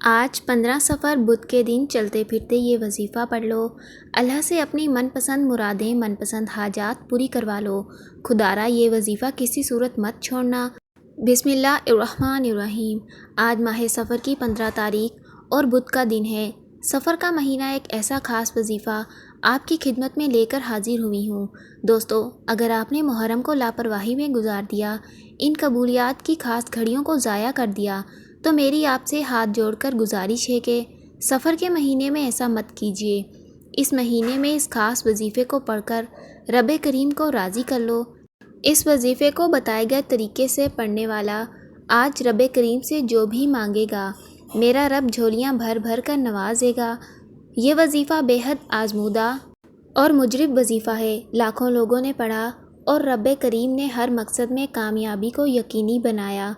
آج 15 سفر بدھ کے دن چلتے پھرتے یہ وظیفہ پڑھ لو۔ اللہ سے اپنی من پسند مرادیں من پسند حاجات پوری کروا لو۔ خدارا یہ وظیفہ کسی صورت مت چھوڑنا۔ بسم اللہ الرحمن الرحیم۔ آج ماہ سفر کی 15 تاریخ اور بدھ کا دن ہے۔ سفر کا مہینہ ایک ایسا خاص وظیفہ آپ کی خدمت میں لے کر حاضر ہوئی ہوں۔ دوستو، اگر آپ نے محرم کو لاپرواہی میں گزار دیا، ان قبولیات کی خاص گھڑیوں کو ضائع کر دیا، تو میری آپ سے ہاتھ جوڑ کر گزارش ہے کہ سفر کے مہینے میں ایسا مت کیجیے۔ اس مہینے میں اس خاص وظیفے کو پڑھ کر رب کریم کو راضی کر لو۔ اس وظیفے کو بتائے گئے طریقے سے پڑھنے والا آج رب کریم سے جو بھی مانگے گا، میرا رب جھولیاں بھر بھر کر نوازے گا۔ یہ وظیفہ بے حد آزمودہ اور مجرب وظیفہ ہے۔ لاکھوں لوگوں نے پڑھا اور رب کریم نے ہر مقصد میں کامیابی کو یقینی بنایا۔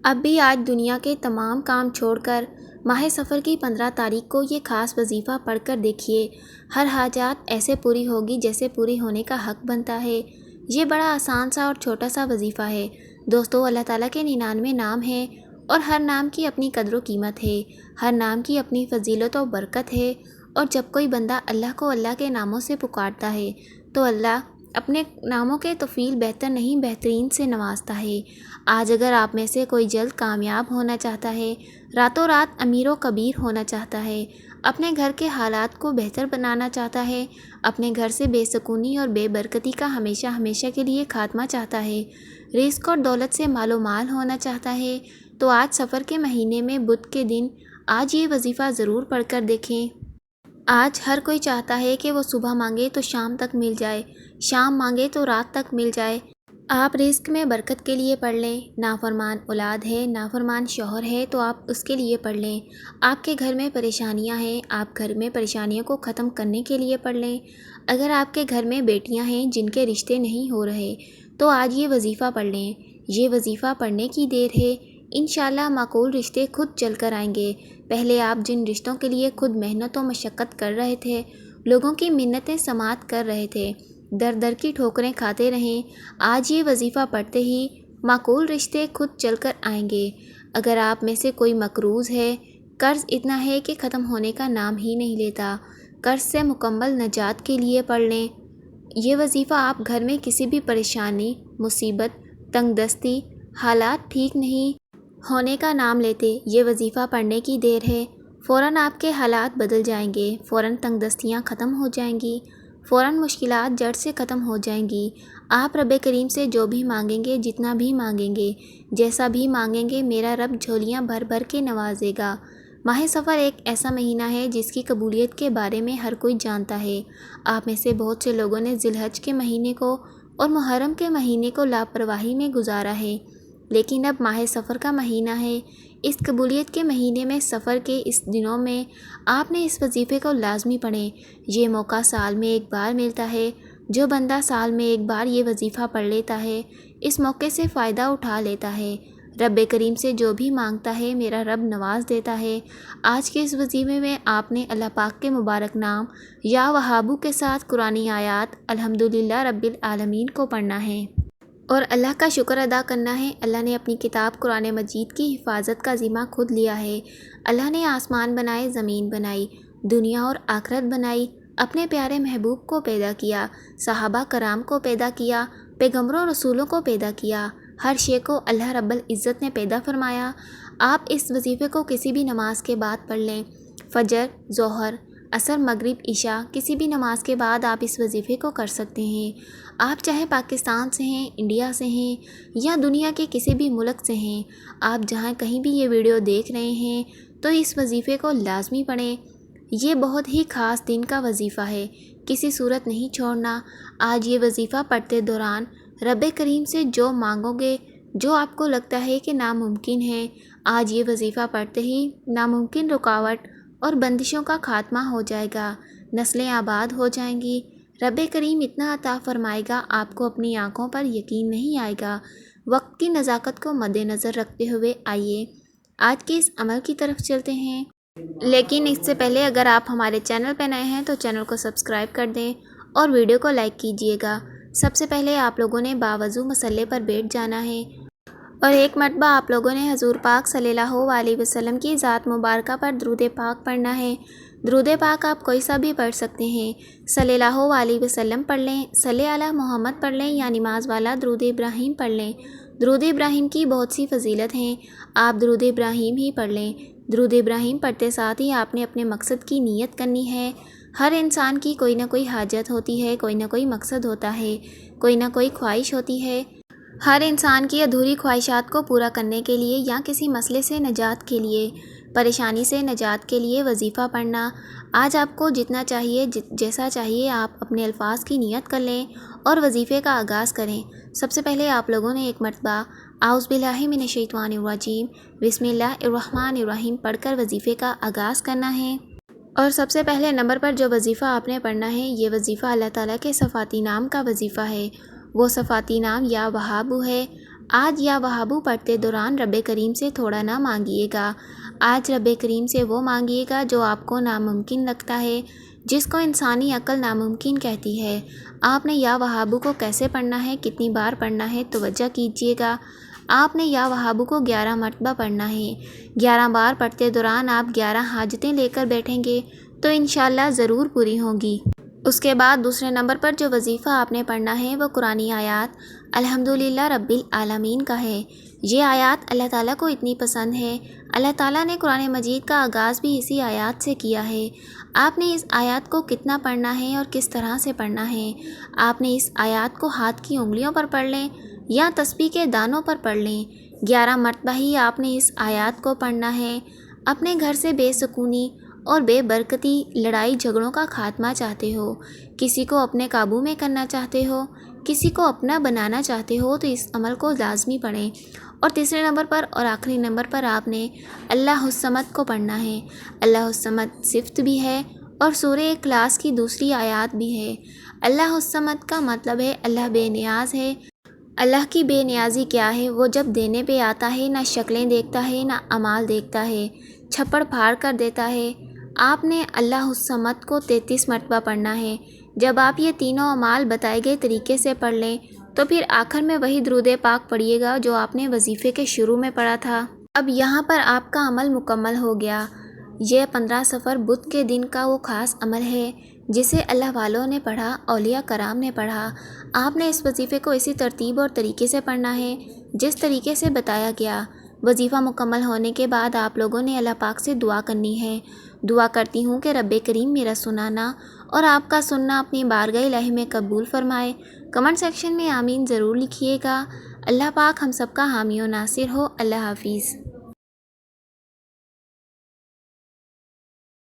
اب بھی آج دنیا کے تمام کام چھوڑ کر ماہ سفر کی 15 تاریخ کو یہ خاص وظیفہ پڑھ کر دیکھیے۔ ہر حاجات ایسے پوری ہوگی جیسے پوری ہونے کا حق بنتا ہے۔ یہ بڑا آسان سا اور چھوٹا سا وظیفہ ہے۔ دوستو، اللہ تعالیٰ کے 99 نام ہیں اور ہر نام کی اپنی قدر و قیمت ہے۔ ہر نام کی اپنی فضیلت و برکت ہے، اور جب کوئی بندہ اللہ کو اللہ کے ناموں سے پکارتا ہے تو اللہ اپنے ناموں کے توفیل بہتر نہیں بہترین سے نوازتا ہے۔ آج اگر آپ میں سے کوئی جلد کامیاب ہونا چاہتا ہے، راتوں رات امیر و کبیر ہونا چاہتا ہے، اپنے گھر کے حالات کو بہتر بنانا چاہتا ہے، اپنے گھر سے بے سکونی اور بے برکتی کا ہمیشہ ہمیشہ کے لیے خاتمہ چاہتا ہے، رزق اور دولت سے مال و مال ہونا چاہتا ہے، تو آج سفر کے مہینے میں بدھ کے دن آج یہ وظیفہ ضرور پڑھ کر دیکھیں۔ آج ہر کوئی چاہتا ہے کہ وہ صبح مانگے تو شام تک مل جائے، شام مانگے تو رات تک مل جائے۔ آپ رزق میں برکت کے لیے پڑھ لیں۔ نافرمان اولاد ہے، نافرمان شوہر ہے تو آپ اس کے لیے پڑھ لیں۔ آپ کے گھر میں پریشانیاں ہیں، آپ گھر میں پریشانیوں کو ختم کرنے کے لیے پڑھ لیں۔ اگر آپ کے گھر میں بیٹیاں ہیں جن کے رشتے نہیں ہو رہے، تو آج یہ وظیفہ پڑھ لیں۔ یہ وظیفہ پڑھنے کی دیر ہے، انشاءاللہ معقول رشتے خود چل کر آئیں گے۔ پہلے آپ جن رشتوں کے لیے خود محنت و مشقت کر رہے تھے، لوگوں کی منتیں سماعت کر رہے تھے، در در کی ٹھوکریں کھاتے رہیں، آج یہ وظیفہ پڑھتے ہی معقول رشتے خود چل کر آئیں گے۔ اگر آپ میں سے کوئی مقروض ہے، قرض اتنا ہے کہ ختم ہونے کا نام ہی نہیں لیتا، قرض سے مکمل نجات کے لیے پڑھ لیں۔ یہ وظیفہ آپ گھر میں کسی بھی پریشانی، مصیبت، تنگ دستی، حالات ٹھیک نہیں ہونے کا نام لیتے، یہ وظیفہ پڑھنے کی دیر ہے، فوراً آپ کے حالات بدل جائیں گے، فوراً تنگ دستیاں ختم ہو جائیں گی، فوراً مشکلات جڑ سے ختم ہو جائیں گی۔ آپ رب کریم سے جو بھی مانگیں گے، جتنا بھی مانگیں گے، جیسا بھی مانگیں گے، میرا رب جھولیاں بھر بھر کے نوازے گا۔ ماہ سفر ایک ایسا مہینہ ہے جس کی قبولیت کے بارے میں ہر کوئی جانتا ہے۔ آپ میں سے بہت سے لوگوں نے ذی الحج کے مہینے کو اور محرم کے مہینے کو لاپرواہی میں گزارا ہے، لیکن اب ماہ سفر کا مہینہ ہے۔ اس قبولیت کے مہینے میں سفر کے اس دنوں میں آپ نے اس وظیفے کو لازمی پڑھیں۔ یہ موقع سال میں ایک بار ملتا ہے۔ جو بندہ سال میں ایک بار یہ وظیفہ پڑھ لیتا ہے، اس موقع سے فائدہ اٹھا لیتا ہے۔ رب کریم سے جو بھی مانگتا ہے، میرا رب نواز دیتا ہے۔ آج کے اس وظیفے میں آپ نے اللہ پاک کے مبارک نام یا وہابو کے ساتھ قرآنی آیات الحمدللہ رب العالمین کو پڑھنا ہے اور اللہ کا شکر ادا کرنا ہے۔ اللہ نے اپنی کتاب قرآن مجید کی حفاظت کا ذمہ خود لیا ہے۔ اللہ نے آسمان بنائے، زمین بنائی، دنیا اور آخرت بنائی، اپنے پیارے محبوب کو پیدا کیا، صحابہ کرام کو پیدا کیا، پیغمبروں رسولوں کو پیدا کیا، ہر شے کو اللہ رب العزت نے پیدا فرمایا۔ آپ اس وظیفے کو کسی بھی نماز کے بعد پڑھ لیں، فجر، ظہر، عصر، مغرب، عشاء، کسی بھی نماز کے بعد آپ اس وظیفے کو کر سکتے ہیں۔ آپ چاہے پاکستان سے ہیں، انڈیا سے ہیں یا دنیا کے کسی بھی ملک سے ہیں، آپ جہاں کہیں بھی یہ ویڈیو دیکھ رہے ہیں تو اس وظیفے کو لازمی پڑھیں۔ یہ بہت ہی خاص دن کا وظیفہ ہے، کسی صورت نہیں چھوڑنا۔ آج یہ وظیفہ پڑھتے دوران رب کریم سے جو مانگو گے، جو آپ کو لگتا ہے کہ ناممکن ہے، آج یہ وظیفہ پڑھتے ہی ناممکن رکاوٹ اور بندشوں کا خاتمہ ہو جائے گا، نسلیں آباد ہو جائیں گی۔ رب کریم اتنا عطا فرمائے گا، آپ کو اپنی آنکھوں پر یقین نہیں آئے گا۔ وقت کی نزاکت کو مد نظر رکھتے ہوئے آئیے آج کے اس عمل کی طرف چلتے ہیں، لیکن اس سے پہلے اگر آپ ہمارے چینل پہ نئے ہیں تو چینل کو سبسکرائب کر دیں اور ویڈیو کو لائک کیجیے گا۔ سب سے پہلے آپ لوگوں نے باوضو مصلے پر بیٹھ جانا ہے اور ایک مرتبہ آپ لوگوں نے حضور پاک صلی اللہ علیہ وسلم کی ذات مبارکہ پر درود پاک پڑھنا ہے۔ درود پاک آپ کوئی سا بھی پڑھ سکتے ہیں، صلی اللہ علیہ وسلم پڑھ لیں، صلی علی محمد پڑھ لیں یا نماز والا درود ابراہیم پڑھ لیں۔ درود ابراہیم کی بہت سی فضیلت ہیں، آپ درود ابراہیم ہی پڑھ لیں۔ درود ابراہیم پڑھتے ساتھ ہی آپ نے اپنے مقصد کی نیت کرنی ہے۔ ہر انسان کی کوئی نہ کوئی حاجت ہوتی ہے، کوئی نہ کوئی مقصد ہوتا ہے، کوئی نہ کوئی خواہش ہوتی ہے۔ ہر انسان کی ادھوری خواہشات کو پورا کرنے کے لیے یا کسی مسئلے سے نجات کے لیے، پریشانی سے نجات کے لیے وظیفہ پڑھنا۔ آج آپ کو جتنا چاہیے، جیسا چاہیے، آپ اپنے الفاظ کی نیت کر لیں اور وظیفے کا آغاز کریں۔ سب سے پہلے آپ لوگوں نے ایک مرتبہ اعوذ باللہ من الشیطان الرجیم بسم اللہ الرحمن الرحیم پڑھ کر وظیفے کا آغاز کرنا ہے۔ اور سب سے پہلے نمبر پر جو وظیفہ آپ نے پڑھنا ہے، یہ وظیفہ اللہ تعالیٰ کے صفاتی نام کا وظیفہ ہے۔ وہ صفاتی نام یا وہابو ہے۔ آج یا وہابو پڑھتے دوران رب کریم سے تھوڑا نہ مانگیے گا۔ آج رب کریم سے وہ مانگیے گا جو آپ کو ناممکن لگتا ہے، جس کو انسانی عقل ناممکن کہتی ہے۔ آپ نے یا وہابو کو کیسے پڑھنا ہے، کتنی بار پڑھنا ہے، توجہ کیجیے گا۔ آپ نے یا وہابو کو 11 مرتبہ پڑھنا ہے۔ 11 بار پڑھتے دوران آپ 11 حاجتیں لے کر بیٹھیں گے تو انشاءاللہ ضرور پوری ہوں گی۔ اس کے بعد دوسرے نمبر پر جو وظیفہ آپ نے پڑھنا ہے وہ قرآنی آیات الحمدللہ رب العالمین کا ہے۔ یہ آیات اللہ تعالیٰ کو اتنی پسند ہے، اللہ تعالیٰ نے قرآن مجید کا آغاز بھی اسی آیات سے کیا ہے۔ آپ نے اس آیات کو کتنا پڑھنا ہے اور کس طرح سے پڑھنا ہے، آپ نے اس آیات کو ہاتھ کی انگلیوں پر پڑھ لیں یا تسبیح کے دانوں پر پڑھ لیں۔ 11 مرتبہ ہی آپ نے اس آیات کو پڑھنا ہے۔ اپنے گھر سے بے سکونی اور بے برکتی، لڑائی جھگڑوں کا خاتمہ چاہتے ہو، کسی کو اپنے قابو میں کرنا چاہتے ہو، کسی کو اپنا بنانا چاہتے ہو تو اس عمل کو لازمی پڑھیں۔ اور تیسرے نمبر پر اور آخری نمبر پر آپ نے اللہ الصمد کو پڑھنا ہے۔ اللہ الصمد صفت بھی ہے اور سورہ اخلاص کی دوسری آیات بھی ہے۔ اللہ الصمد کا مطلب ہے اللہ بے نیاز ہے۔ اللہ کی بے نیازی کیا ہے؟ وہ جب دینے پہ آتا ہے نہ شکلیں دیکھتا ہے نہ اعمال دیکھتا ہے، چھپڑ پھاڑ کر دیتا ہے۔ آپ نے اللہ الصمد کو 33 مرتبہ پڑھنا ہے۔ جب آپ یہ تینوں اعمال بتائے گئے طریقے سے پڑھ لیں تو پھر آخر میں وہی درود پاک پڑھیے گا جو آپ نے وظیفے کے شروع میں پڑھا تھا۔ اب یہاں پر آپ کا عمل مکمل ہو گیا۔ یہ 15 صفر بدھ کے دن کا وہ خاص عمل ہے جسے اللہ والوں نے پڑھا، اولیاء کرام نے پڑھا۔ آپ نے اس وظیفے کو اسی ترتیب اور طریقے سے پڑھنا ہے جس طریقے سے بتایا گیا۔ وظیفہ مکمل ہونے کے بعد آپ لوگوں نے اللہ پاک سے دعا کرنی ہے۔ دعا کرتی ہوں کہ رب کریم میرا سنانا اور آپ کا سننا اپنی بارگاہ الہی میں قبول فرمائے۔ کمنٹ سیکشن میں آمین ضرور لکھیے گا۔ اللہ پاک ہم سب کا حامی و ناصر ہو۔ اللہ حافظ۔